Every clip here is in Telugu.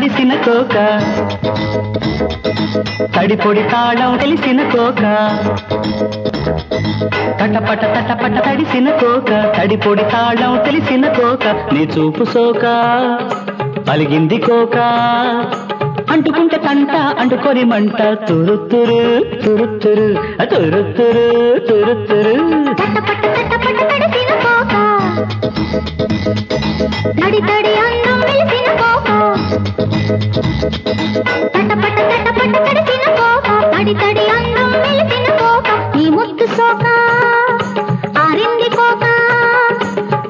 తెలిసిన కోక తడిపొడి తాళం తెలిసిన కోక తటపట తటపట తడిసిన కోక తడిపొడి తాళం తెలిసిన కోక నీ చూపు సోక పలిగింది కోక అంటుకుంటే తంట అంటుకొని మంట తురుతురు తురుతురు తురుతురు తురుతురు తటపట తటపట తడిసిన కోక తడి తడి అందం తెలిసిన కోక తటపట తటపట తడిసిన కోక తడి తడి అందం తెలిసిన కోక ఈ ముద్దు సోక ఆరింది కోక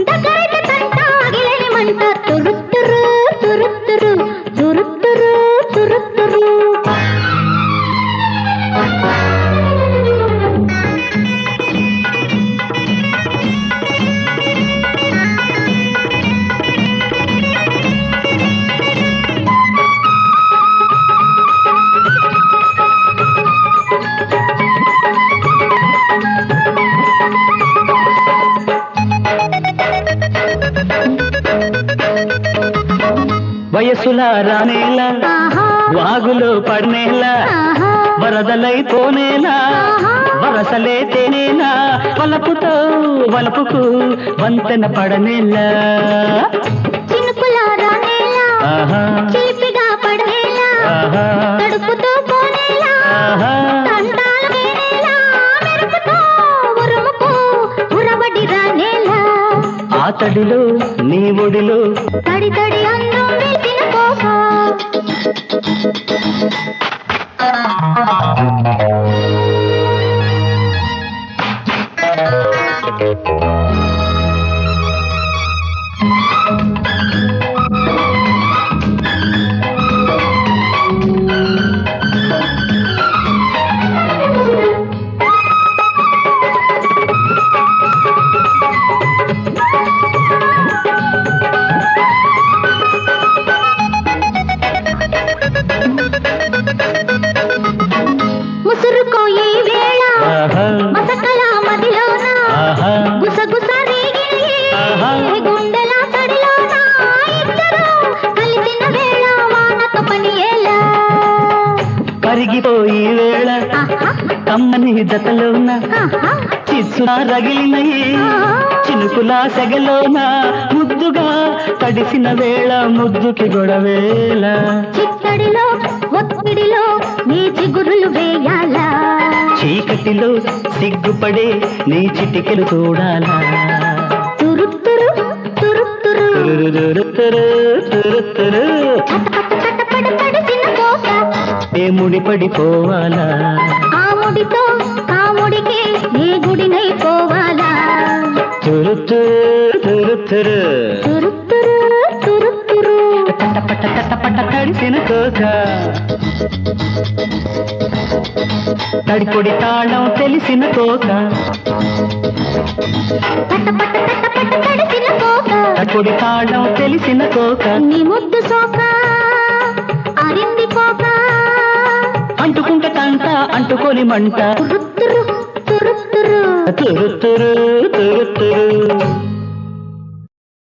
దగ్గరైతే తంట అగిలేని మంట తురుతురు తురుతురు తురుతురు తురుతురు వయసులా రానేలా వాగులో పడనేలా వరదలై పోనేలా వరసలే తేనేలా వలపుతో వలపుకు వంతెన పడనేలా చినుకులా రానేలా చిలిపిగా పడనేలా తడుపుతో పోనేలా తండాల వేనేలా మెరుపుతో ఉరుముకు ఉరవడి రానేలా ఆ తడిలో నీ ఒడిలో తడి తడి అందం వేసిన కోక ముసురుకో ఈ వేళ మసకల మదిలోన గుసగుస రేగిని గుండెల తడిలోన ఇద్దరు కలిసిన వేళ వానక పని ఎలా కరిగిపోయి వేళ కమ్మని జతలోన చిచ్చులా రగిలినయి చినుకులా సెగలోన ముద్దుగా తడిసిన వేళ ముద్దుకి గొడవేళ చిత్తడిలో ఒత్తిడిలో నీ చిగురులు వేయాలా చీకటిలో సిగ్గుపడే నీ చిటికెలు చూడాలా తురుతురు తురుతురు తురుతురు తురుతురు చటపట తడిసిన కోక ఏ ముడిపడిపోవాలా ఆ ముడితో ఆ ముడికి నీ గుడినై పోవాలా తురుతురు తురుతురు తురుతురు తురుతురు తటపట తటపట తడిసిన కోక తడిపొడి తాళం తెలిసిన కోక తటపట తటపట తడిసిన కోక తడిపొడి తాళం తెలిసిన కోక నీ ముద్దు సోక అరింది కోక అంటుకుంటే తంట అంటుకొని మంట తురుతురు తురుతురు తురుతురు తురుతురు